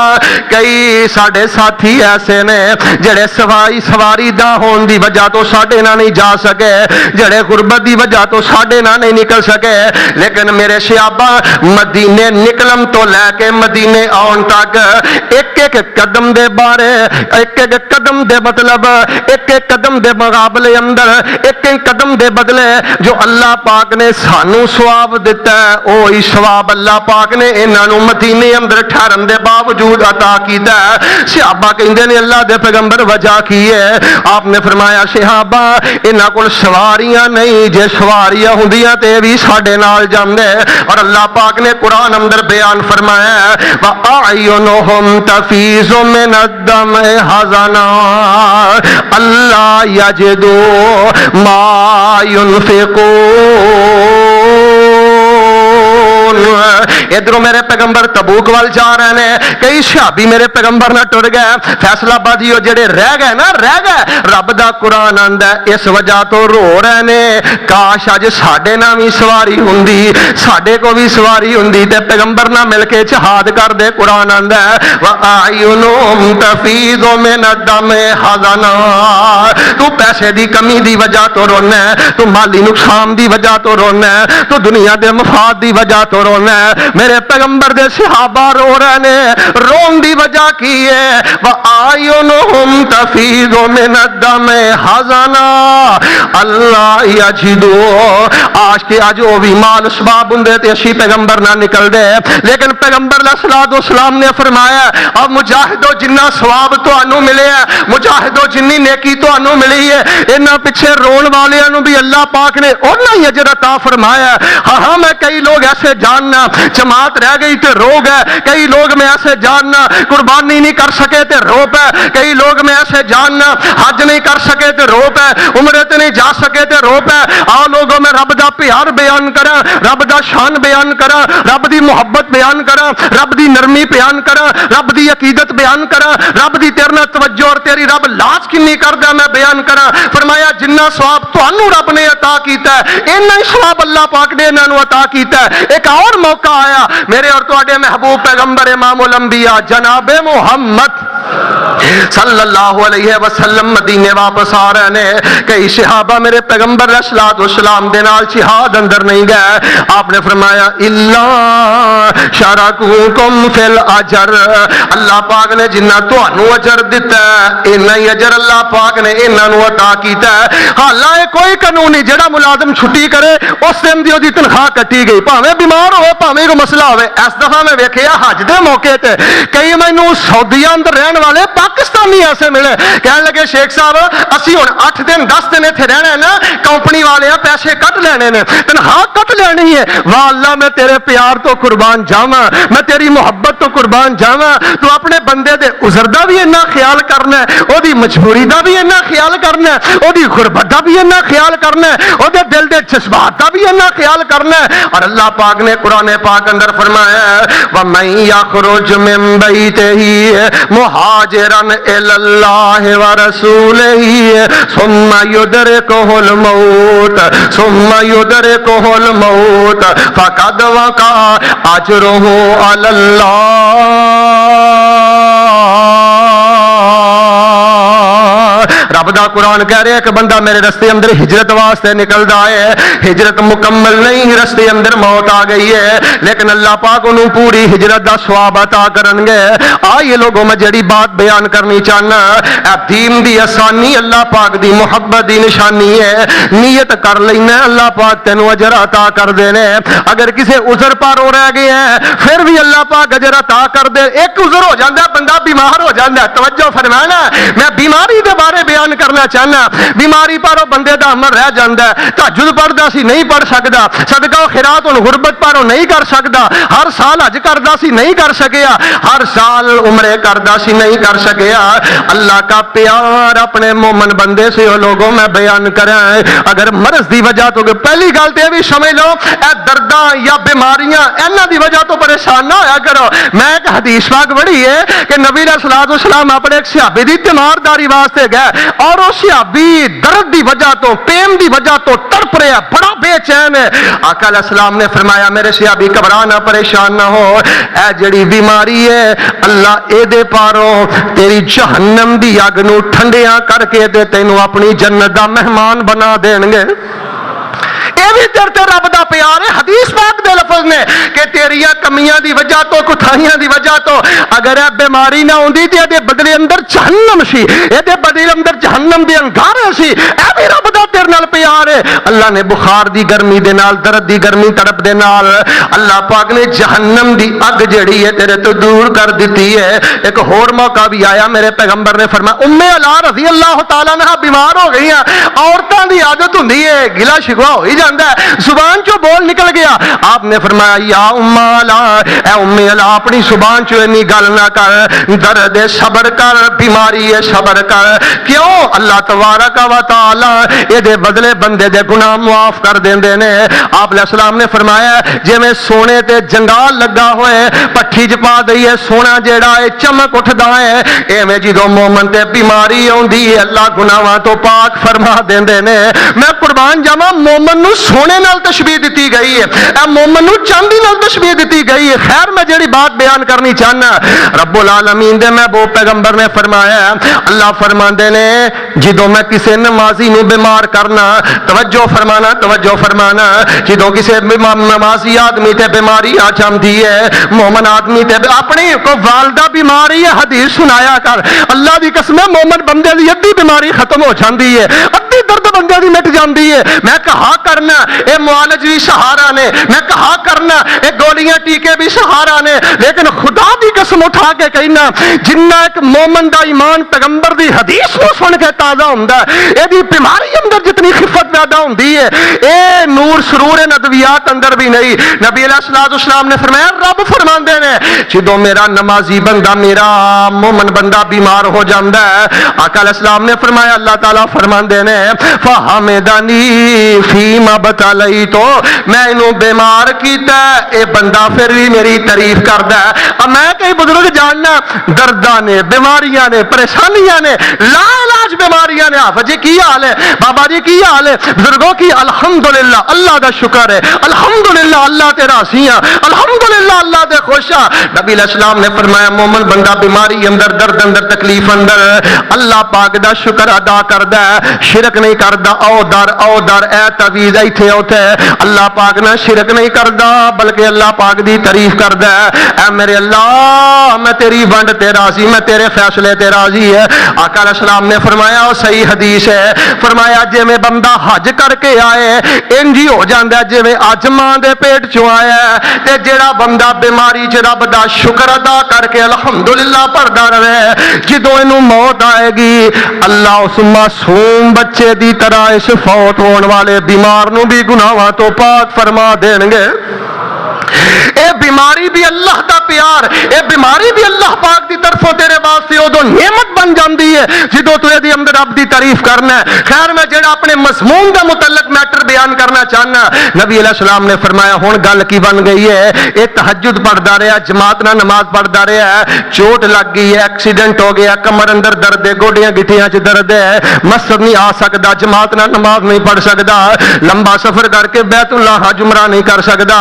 کئی ساڈے ساتھی ایسے نے جڑے سواری دا ہون دی وجہ تو ساڈے نہ نہیں جا سکے جڑے غربت دی وجہ تو ساڈے نہ نہیں نکل سکے، لیکن میرے صحابہ مدینے نکلن تو لے کے مدینے آن تک ایک ایک قدم دے بارے، ایک ایک قدم دے مطلب ایک ایک قدم دے مقابلے اندر ایک ایک قدم دے بدلے جو اللہ پاک نے سانو ثواب دیتا ہے وہی ثواب اللہ پاک نے انہاں نو مدینے اندر ٹھہرن دے باوجود عطا کیتا ہے۔ صحابہ کہندے نے اللہ دے پیغمبر وجہ کی ہے؟ آپ نے فرمایا صحابہ انہاں کول سواریاں نہیں، جے سواریاں ہوندیاں تے بھی ساڈے نال جاندے، اور اللہ پاک نے قرآن اندر بیان فرمایا وَأَعْيُنُهُمْ تَفِيضُ مِنَ الدَّمْعِ حَزَنًا أَلَّا يَجِدُوا مَا يُنْفِقُونَ۔ ادھروں میرے پیغمبر تبوک وال جا رہے ہیں، کئی صحابی میرے پیغمبر نہ ٹر گئے، فیصلہ بادیو جڑے رہ گئے نا رہ گئے، رب دا قرآن آندا ہے اس وجہ تو رو رہے نے کاش اج ساڈے نہ بھی سواری ہوندی، ساڈے کو بھی سواری ہوندی تے پیغمبر نہ مل کے جہاد کر دے۔ قرآن آندا ہے وَأَعْيُنُهُمْ تَفِيضُ مِنَ الدَّمْعِ حَزَنًا، تو پیسے دی کمی دی وجہ تو رونا ہے، تو مالی نقصان دی وجہ تو رونا ہے، تو دنیا دے مفاد دی وجہ تو رونا ہے۔ میرے پیغمبر دے صحابہ رو رہے نے، رون دی وجہ کی ہے وَآیُنُهُمْ تَفِیضُ مِنَ الدَّمْعِ حَزَنًا اللہ یجدوا، آج کے آج وہ بھی مال اسباب ہندے تے اسی پیغمبر نہ نکل دے، لیکن پیغمبر علیہ الصلوۃ والسلام نے فرمایا اب مجاہدو جنہ ثواب تانوں ملے ہے، مجاہدو جنی نیکی تانوں ملی ہے، انہاں پیچھے رون والیاں نو بھی اللہ پاک نے اونہ ہی اجر عطا فرمایا ہے۔ ہاں میں کئی لوگ ایسے جاننا جماعت رہ گئی تے رو گئے، کئی لوگ میں ایسے جاننا قربانی نہیں کر سکے تے رو پے، کئی لوگ میں ایسے جاننا حج نہیں کر سکے تے رو پے، عمرے تے نہیں جا سکے تے رو پے۔ آ لوگوں میں رب دا پیار بیان کراں، رب دا شان بیان کراں، رب دی محبت بیان کراں، رب دی نرمی بیان کراں، رب دی عقیدت بیان کراں، رب دی تیرے نال توجہ اور تیری رب لاج کنی کردا میں بیان کراں۔ فرمایا جنہ ثواب تانوں رب نے عطا کیتا ہے انہا ہی ثواب اللہ پاک نے انہاں نوں عطا کیتا ہے۔ ایک اور موقع آیا میرے اور تواڈے محبوب پیغمبر امام الانبیاء جناب محمد صلی اللہ علیہ وسلم مدینے واپس آ رہے ہیں، کئی صحابہ میرے پیغمبر علیہ الصلوۃ والسلام دے نال جہاد اندر نہیں گئے۔ آپ نے فرمایا الا شارکوکم فی الاجر، اللہ پاک نے جنہ تانوں اجر دتا ہے انہا ہی اجر اللہ پاک نے انہاں نوں عطا کیتا ہے۔ حالانکہ کوئی قانون نہیں جڑا ملازم چھٹی کرے اس دن دی دی تنخواہ کٹی گئی، بھاویں بیمار ہوئے بھاویں کوئی مسئلہ ہوئے۔ اس دفعہ میں ویکھیا حج دے موقع تے کئی مینوں سعودیہ اندر رہن والے پاکستانی ایسے ملے، کہنے لگے شیخ صاحب اسی ہن 8 دن 10 دن ایتھے رہنا ہے نا، کمپنی والے پیسے کٹ لینے نے، تنخواہ کٹ لینی ہے۔ واہ اللہ میں تیرے پیار تو قربان جاواں، میں تیری محبت تو قربان جاواں، تو اپنے بندے دے عذر دا بھی اتنا خیال کرنا ہے، او دی مجبوری دا بھی اتنا خیال کرنا ہے، او دی غربت دا بھی اتنا خیال کرنا ہے، او دے دل دے جذبات دا بھی اتنا خیال کرنا ہے۔ اور اللہ پاک نے قرآن پاک اندر فرمایا وَمَن يَخْرُجْ مِن بَيْتِهِ مُهَاجِرًا إِلَى اللَّهِ وَرَسُولِهِ ثُمَّ يُدْرِكُهُ الْمَوْتُ فَقَدْ وَقَعَ أَجْرُهُ عَلَى اللَّهِ۔ رب دا قرآن کہہ رہے کہ بندہ میرے رستے اندر ہجرت واسطے نکلدا ہے، ہجرت مکمل نہیں، رستے اندر موت آ گئی ہے، لیکن اللہ پاک انہوں پوری ہجرت دا ثواب عطا کرن گے۔ آئیے لوگوں میں جڑی بات بیان کرنی چاہنا، دین دی آسانی اللہ پاک دی محبت دی نشانی ہے، نیت کر لینا اللہ پاک تینوں اجر عطا کر دینے۔ اگر کسی عذر پر ہو رہ گئے ہیں پھر بھی اللہ پاک اجر عطا کر دے۔ ایک عذر ہو جاندہ ہے بندہ بیمار ہو جاندہ ہے، توجہ فرمانا میں بیماری دے بارے بیان کرنا چاہنا، بیماری پر وہ بندے دا عمر رہ جاندہ ہے، تہجد پڑھدا سی نہیں پڑھ سکدا، صدقہ و خیرات ان غربت پر نہیں کر سکدا، ہر سال حج کردا سی نہیں کر سکیا، ہر سال عمرے کردا سی نہیں کر سکیا۔ اللہ کا پیار اپنے مومن بندے سے لوگوں میں بیان کریں۔ اگر مرض دی وجہ تو پہلی گل تے بھی سمجھ لو اے درداں یا بیماریاں انہاں دی وجہ تو پریشان نہ ہویا کرو۔ میں ایک حدیث پاک پڑھی ہے کہ نبی علیہ الصلوۃ والسلام اپنے ایک صحابی دی تیمارداری واسطے گئے اور وہ صحابی درد دی وجہ تو پین دی وجہ تو تڑپ رہا بڑا بے چین ہے۔ آقا علیہ السلام نے فرمایا میرے صحابی گھبرانا پریشان نہ ہو، اے جڑی بیماری ہے اللہ اے دے پاروں تیری جہنم دی اگ نو ٹھنڈیاں کر کے دے تینوں اپنی جنت دا مہمان بنا دین گے۔ جر تے رب دا پیار ہے. حدیث پاک دے لفظ نے کہ تیریاں کمیاں دی وجہ تو کوتاہیاں دی وجہ تو اگر اے بیماری نہ ہوندی تے دے بدلے اندر جہنم سی, اے دے بدلے اندر جہنم دے انگارے سی. اے بھی رب دا تیرے نال پیار ہے. اللہ نے بخار دی گرمی دے نال, درد دی گرمی تڑپ دے نال اللہ پاک نے جہنم دی اگ جڑی ہے تیرے تو دور کر دیتی ہے. ایک اور موقع بھی آیا, میرے پیغمبر نے فرمایا ام علا رضی اللہ تعالیٰ عنہ بیمار ہو گئی ہیں. عورتاں دی عادت ہوندی ہے گلا شکوا ہو ہی جاندا ہے, زبان چوں بول نکل گیا. آپ نے فرمایا یا ام علا, اے ام علا اپنی زبان چوں انی گل نہ کر, درد صبر کر, بیماری ہے صبر کر. کیوں؟ اللہ تبارک و تعالی اے دے بدلے بندے دے گناہ معاف کر دیندے نے. آپ علیہ السلام نے فرمایا جویں سونے تے جنگال لگا ہوئے پٹھی چ پا دئیے سونا جیڑا ہے چمک اٹھدا ہے, ایویں جدوں مومن تے بیماری اوندی ہے اللہ گناہاں تو پاک فرما دیندے نے. میں قربان جاواں مومن نو سونے نال تشبیہ دتی گئی ہے, اے مومن نو چاندی نال تشبیہ دتی گئی ہے. خیر میں جیڑی بات بیان کرنی چاہنا, رب العالمین دے محبوب پیغمبر نے فرمایا, اللہ فرماندے نے جدوں میں کسے نمازی نو بیمار کرنا, توجہ فرمانا جدوں کسے نمازی آدمی تے بیماری آ جاندی ہے, مومن آدمی تے اپنی کو والدہ بیماری ہے حدیث سنایا کر. اللہ دی قسم ہے مومن بندے دی ادھی بیماری ختم ہو جاندی ہے, ادھی درد بندے دی مٹ جاندی ہے. میں کہا کرنا اے معالج بھی سہارا نے, میں کہا کرنا اے گولیاں ٹیکے بھی سہارا نے, لیکن خدا دی قسم اٹھا کے کہنا جنہ ایک مومن دا ایمان پیغمبر دی حدیث کو سن کے تازہ ہوندا ہے, اے دی بیماری اندر جتنی خفت پیدا ہوندی ہے اے نور سرور ندویات اندر بھی نہیں. نبی علیہ الصلوۃ والسلام نے فرمایا رب فرماندے نے جدوں میرا نمازی بندہ میرا مومن بندہ بیمار ہو جاندا ہے, آقا علیہ السلام نے فرمایا اللہ تعالیٰ فرماندے نے فحمدنی فیما بتالی, تو میں انہوں بیمار کیتا ہے اے بندہ پھر بھی میری تعریف کردا ہے. اب میں کئی بزرگ جاننا درداں نے, بیماریاں نے, پریشانیاں نے, لا علاج بیماریاں نے. حافظ جی کی حال ہے, بابا جی کی حال ہے, بزرگوں کی الحمدللہ اللہ دا شکر ہے, الحمدللہ اللہ تے راضی ہاں, الحمدللہ اللہ تے خوش ہاں. نبی علیہ السلام نے فرمایا مومن بندہ بیماری اندر درد اندر تکلیف اندر اللہ پاک دا شکر ادا کردا ہے, شرک نہیں کردا. او در اے تعویذ ایتھے اوتھے اللہ پاک نہ شرک نہیں کردا بلکہ اللہ پاک دی تعریف کردا ہے. اے میرے اللہ میں تیری ونڈ تے راضی, میں تیرے فیصلے تے راضی ہے. آقا علیہ السلام نے فرمایا او صحیح حدیث ہے, فرمایا جویں بندہ حج کر کے آئے انج ہی ہو جاندا جویں اج ماں دے پیٹ چوں آیا ہے. تے جڑا بندہ بیماری چ رب دا شکر ادا کر کے الحمدللہ پڑھدا رہے, جدوں اینوں موت آئے گی اللہ اس معصوم بچے دی طرح اس فوت ہون والے بیمار نو بھی گناہاں تو پاک فرما دین گے. اے بیماری بھی اللہ دا پیار, اے بیماری بھی اللہ پاک دی طرفوں تیرے واسطے ادو نعمت بن جاندی ہے جدوں تو دی اندر رب دی تعریف کرنا ہے. خیر میں جڑا اپنے مضمون دا متعلق میٹر بیان کرنا چاہنا, نبی علیہ السلام نے فرمایا ہن گل کی بن گئی ہے, اے تہجد پڑھدا رہا, جماعت نہ نماز پڑھدا رہا, چوٹ لگ گئی ہے, ایکسیڈنٹ ہو گیا, کمر اندر درد ہے, گوڈیاں گٹھیاں چ درد ہے, مسجد نہیں آ سکدا, جماعت نہ نماز نہیں پڑھ سکدا, لمبا سفر کر کے بیت اللہ حج عمرہ نہیں کر سکدا.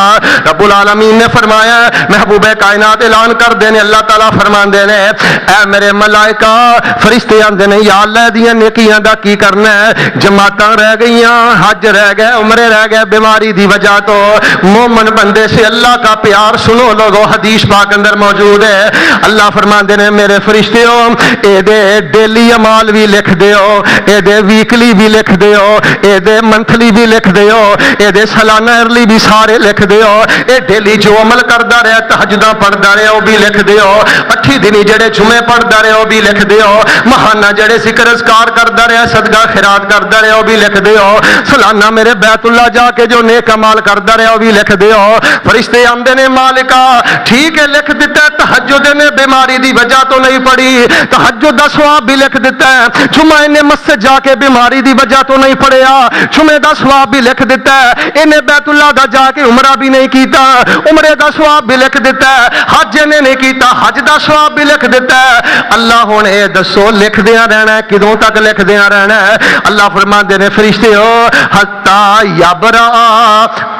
رب العالمین نے فرمایا محبوب کائنات اعلان کر دینے اللہ تعالیٰ فرماندے نے اے میرے ملائکہ فرشتے آندے نے یا اللہ دیاں نیکیاں دا کی کرنا ہے, جماعتاں رہ گئیاں, حج رہ گئے, عمرے رہ گئے, بیماری دی وجہ تو مومن بندے سے اللہ کا پیار سنو لوگو حدیث پاک اندر موجود ہے. اللہ فرماندے نے میرے فرشتیوں اے دے ڈیلی عمال بھی لکھ دیو, اے دے ویکلی بھی لکھ دیو, اے دے منتھلی بھی لکھ دیو, اے دے سالانہ ارلی بھی سارے لکھ دیو, اے ڈیلی جو عمل کردا رہے تہجداں پڑھدا رہے وہ بھی لکھ دیو, اٹھی دنی جڑے جمعے پڑھدا رہے وہ بھی لکھ دیو, ماہانہ جڑے ذکر اذکار کردا رہے صدقہ خیرات کردا رہے وہ بھی لکھ دیو, سالانہ میرے بیت اللہ جا کے جو نیک اعمال کردا رہے وہ بھی لکھ دیو. فرشتے آندے نے مالکا ٹھیک ہے لکھ دیتا ہے, تہجد نے بیماری دی وجہ تو نہیں پڑھی, تہجد دا ثواب بھی لکھ دیتا ہے, جمعہ نے مسجد جا کے بیماری دی وجہ تو نہیں پڑھیا, جمعے دا ثواب بھی لکھ دیتا ہے, انہیں بیت اللہ دا جا کے عمرہ بھی نہیں کیتا, عمرے دا ثواب بھی لکھ دیتا ہے, حج نے نہیں کیتا حج دا ثواب بھی لکھ دیتا ہے. اللہ ہن اے دسو لکھ دیاں رہنا ہے کدوں تک لکھ دیاں رہنا ہے. اللہ فرماندے نے فرشتے ہو حتی یبرا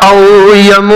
او یموت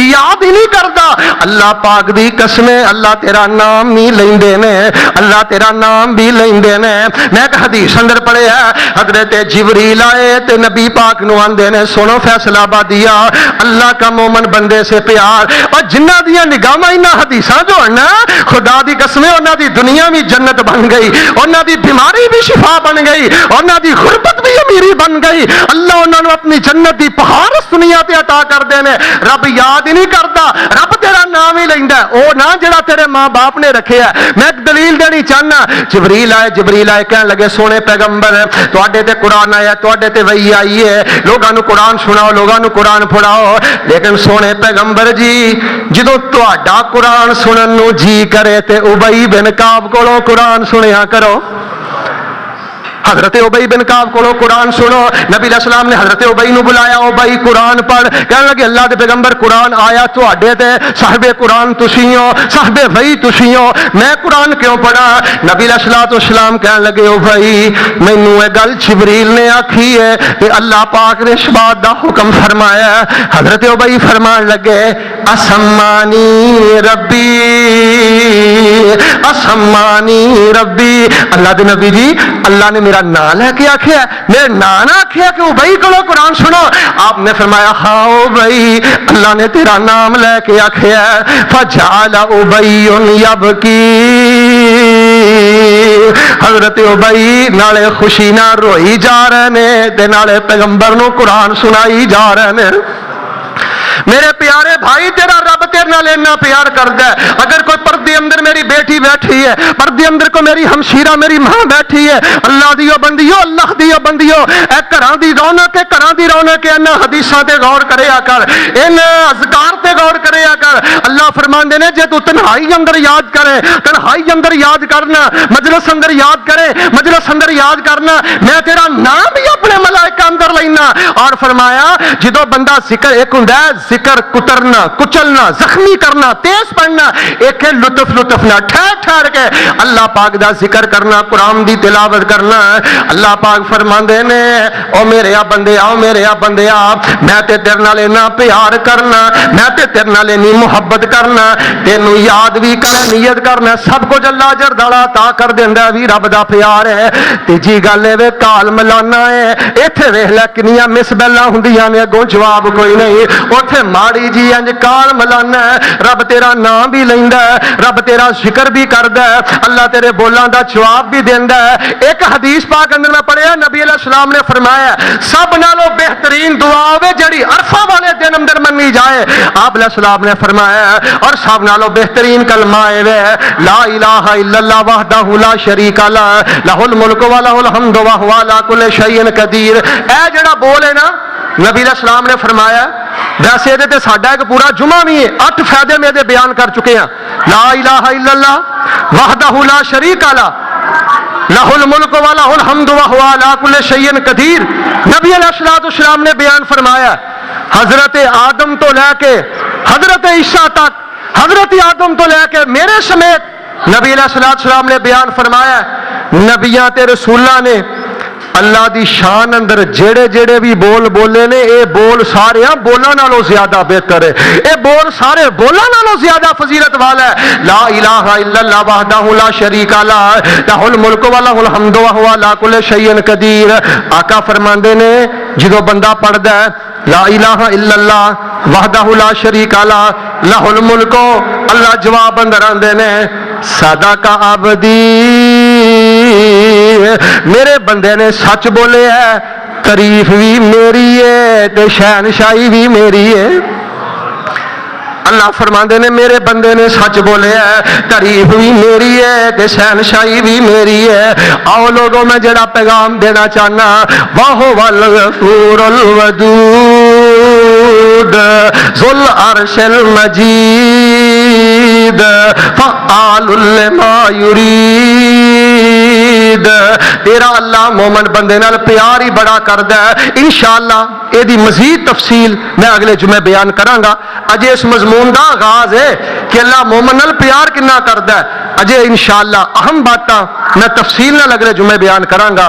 یاد ہی نہیں کرتا۔ اللہ پاک دی قسم، اللہ تیرا نام بھی لیندے نے، اللہ تیرا نام بھی لیندے نے۔ میں ایک حدیث اندر پڑھیا ہے، حضرت جبریل آئے تے نبی پاک نو آندے نے سنو فیصلہ بادیا، اللہ کا مومن بندے سے پیار، اور جنہ دیا نگاہاں انہاں حدیثاں جو ہیں نا، خدا دی قسم انہاں دی دنیا بھی جنت بن گئی، انہاں دی بیماری بھی شفا بن گئی، انہاں دی غربت بھی امیری بن گئی۔ اللہ انہاں نو اپنی جنت دی پہاڑ اس دنیا تے عطا کر دینے۔ رب یاد ہی نہیں کرتا، رب تیرا نام ہی لیندا ہے، او نا جڑا تیرے ماں باپ نے رکھیا ہے۔ میں ایک دلیل دینی چاہنا، جبریل آئے کہنے لگے سونے پیغمبر تواڈے تے قرآن آیا، تواڈے تے وحی آئی ہے، لوگاں نو قرآن سناؤ، لوگاں نو قرآن پڑھاؤ۔ لیکن سونے پیغمبر جی جدوں تواڈا قرآن سنن نو جی کرے تے ابی بن کعب کولوں قرآن سنیا کرو۔ حضرت ابی بن کعب کو قرآن سنو، نبی علیہ السلام نے حضرت ابی نو بلایا، ابی قرآن پڑھ، کہنے لگے اللہ دے پیغمبر قرآن آیا تواڈے تے، صاحب قرآن تسی ہو، صاحب وحی تسی ہو، میں قرآن کیوں پڑھا؟ نبی علیہ السلام کہنے لگے ابی مینوں یہ گل جبریل نے آکھی ہے کہ اللہ پاک نے شبات دا حکم فرمایا ہے۔ حضرت ابی فرمان لگے اسمانی ربی، اسمانی ربی، اللہ دے نبی جی اللہ نے میرا نام لے کے آخیا، میرے نام آخیا کہ ابی کو قرآن سنو؟ آپ نے فرمایا ہاں ابی اللہ نے تیرا نام لے کے آخیا۔ فجعل ابی یبکی، حضرت ابی نالے خوشی نہ روئی جا رہے نے تے نالے پیغمبر نو قرآن سنائی جا رہے نے۔ میرے پیارے بھائی تیرا رب تیرے نال اتنا پیار کردا ہے، اگر کوئی پردے اندر میری بیٹی بیٹھی ہے، پردے اندر کو میری ہمشیرہ میری ماں بیٹھی ہے، اللہ دیو بندیو، اللہ دیو بندیو، اے گھراں دی رونق ہے، گھراں دی رونق ہے، انہاں حدیثاں تے غور کریا کر، ان اذکار تے غور کریا کر۔ اللہ فرماندے نے جے تو تنہائی اندر یاد کرے، تنہائی اندر یاد کرنا، مجلس اندر یاد کرے، مجلس اندر یاد کرنا، میں تیرا نام بھی اپنے ملائکہ اندر لینا۔ اور فرمایا جدو بندہ ذکر ایک ہوندا ہے ذکر کترنا، کچلنا، زخمی کرنا، تیز پڑھنا، ایک ہے لطف نہ ٹھہر ٹھہر کے اللہ پاک دا ذکر کرنا، قرآن دی تلاوت کرنا۔ اللہ پاک فرماندے نے او میرے بندے آؤ، میرے بندے آ، میں تے تیرے نال اتنا پیار کرنا، میں تے تیرے نال اتنی محبت کرنا، تینوں یاد بھی کر نیت کرنا، سب کچھ اللہ اجر دالا عطا کر دیندا بھی رب دا پیار ہے۔ تیجی گل اے کال ملانا ہے، ایتھے ویکھ لے کنیاں مس بیلاں ہوندیاں نے، اگوں جواب کوئی نہیں، اوتھے ماڑی جی انج کال ملانا ہے، رب تیرا نام بھی لیندا ہے، رب تیرا ذکر بھی کردا ہے، اللہ تیرے بولاں دا جواب بھی دیندا ہے۔ ایک حدیث پاک اندر میں پڑھیا، نبی علیہ السلام نے فرمایا سب نالوں بہترین دعا ہوے جڑی عرفہ والے دن اندر منی جائے، آپ علیہ السلام نے فرمایا، اور سب نالوں بہترین کلمہ ہے لا الہ الا اللہ وحدہ لا شریک لہ لہ الملک و لہ الحمد وہو علی کل شیء قدیر۔ اے جڑا بول ہے نا، نبی علیہ السلام نے فرمایا، ویسے یہ تے ساڈا ایک پورا جمعہ بھی ہے، 8 فائدے میں بیان کر چکے ہیں، لا الہ الا اللہ وحدہ لا شریک لہ لہ الملک و لہ الحمد وہو علی کل شیء قدیر۔ نبی علیہ السلام نے بیان فرمایا حضرت آدم تو لے کے حضرت عیسیٰ تک، حضرت آدم تو لے کے میرے سمیت نبی علیہ السلام نے بیان فرمایا نبیاں تے رسولاں نے اللہ دی شان اندر جڑے جڑے بھی بول بولے نے، اے بول سارے بولاں نالوں زیادہ بہتر ہے، اے بول سارے بولاں نالوں زیادہ فضیلت والا ہے۔ لا الہ الا اللہ وحدہ لا شریک لہ لہ الملک و لہ الحمد وہو علی کل شیء قدیر۔ آقا فرماندے نے جدو بندہ پڑھدا ہے لا الہ الا اللہ وحدہ لا شریک لہ لہ الملک، اللہ جواب اندر آندے نے صدق عبدی، میرے بندے نے سچ بولے ہے، تعریف بھی میری ہے تے شہنشاہی بھی میری ہے۔ اللہ فرماندے نے میرے بندے نے سچ بولے ہے، تعریف بھی میری ہے تے شہنشاہی بھی میری ہے۔ آؤ لوگوں میں جڑا پیغام دینا چاہنا، واہو الغفور الودود ذو العرش المجید فعال لما یرید۔ تیرا اللہ مومن بندے نال پیار ہی بڑا کردا ہے۔ انشاءاللہ اے دی مزید تفصیل میں اگلے جمعے بیان کراں گا۔ اجے اس مضمون دا آغاز ہے کہ اللہ مومن نال پیار کنا کردا ہے، اجے انشاءاللہ اہم باتاں میں تفصیل نال اگلے جمعے بیان کراں گا۔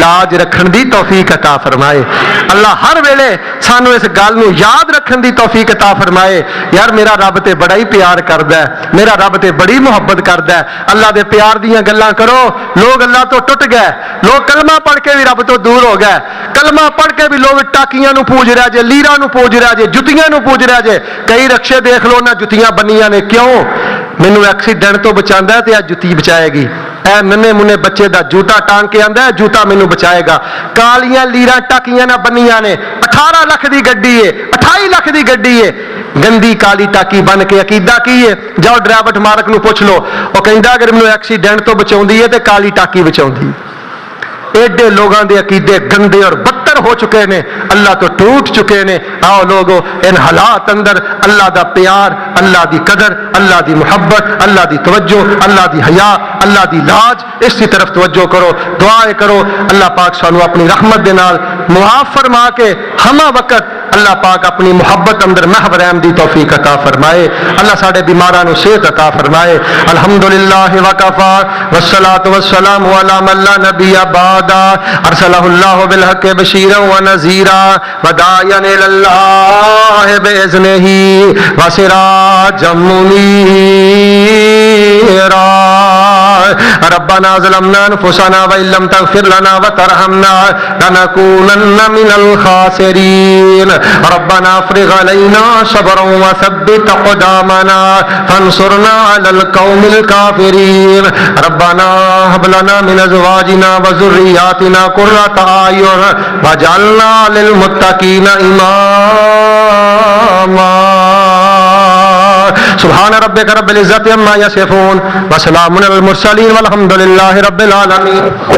لاج رکھن دی توفیق عطا فرمائے. اللہ ہر ویلے سانو اس گل نو یاد رکھن دی توفیق عطا فرمائے. یار میرا رب تے بڑا ہی پیار کردا ہے, میرا رب تے بڑی محبت کردا ہے. اللہ دے پیار دیاں گلاں کرو. لوگ اللہ تو ٹٹ گئے, لوگ کلمہ پڑھ کے بھی رب تو دور ہو گئے. کلمہ پڑھ کے بھی لوگ ٹاکیاں نو پوج رہا جے, لیراں نو پوج رہا جے, جتیاں نو پوج رہا جے. کئی رکشے دیکھ لو نہ جتیاں بنیاں نے. کیوں؟ مینوں ایکسیڈنٹ تو بچاندا ہے تے اج جتی بچائے گی. اے ننے منے بچے دا جوتا ٹانگ کے آندا ہے, جوتا مینوں بچائے گا. کالیاں لیراں ٹاکیاں نہ بنیاں نے. 18 لاکھ دی گڈی ہے, 28 لاکھ دی گڈی ہے, گندی کالی ٹاکی بن کے عقیدہ کی ہے؟ جاؤ ڈرائیور مارک نو پوچھ لو, وہ کہندا اگر مینوں ایکسیڈنٹ تو بچاؤندی ہے تے کالی ٹاکی بچاؤندی. ایڈے لوگاں دے عقیدے گندے اور بدتر ہو چکے نے, اللہ تو ٹوٹ چکے نے. آؤ لوگو ان حالات اندر اللہ دا پیار, اللہ دی قدر, اللہ دی محبت, اللہ دی توجہ, اللہ دی حیا, اللہ دی لاج, اس کی طرف توجہ کرو. دعائیں کرو اللہ پاک سانو اپنی رحمت دے نال معاف فرما کے ہمہ وقت اللہ پاک اپنی محبت اندر محو رحم دی توفیق عطا فرمائے. اللہ ساڈے بیماراں نو صحت عطا فرمائے. الحمدللہ وکفا والصلاۃ والسلام علی من لا نبی بعد ارسلہ اللہ بالحق بشیرا ونذیرا وداعیا الی اللہ باذنہ وسراجا منیرا. ربنا ظلمنا انفسنا وان لم تغفر لنا وترحمنا لنكونن من الخاسرين. ربنا افرغ علينا صبرا وثبت اقدامنا فانصرنا على القوم الكافرين. ربنا هب لنا من ازواجنا وذرياتنا قرة اعين واجعلنا للمتقين اماما. سبحان ربك رب العزة عما يصفون وسلام على المرسلين والحمد لله رب العالمين.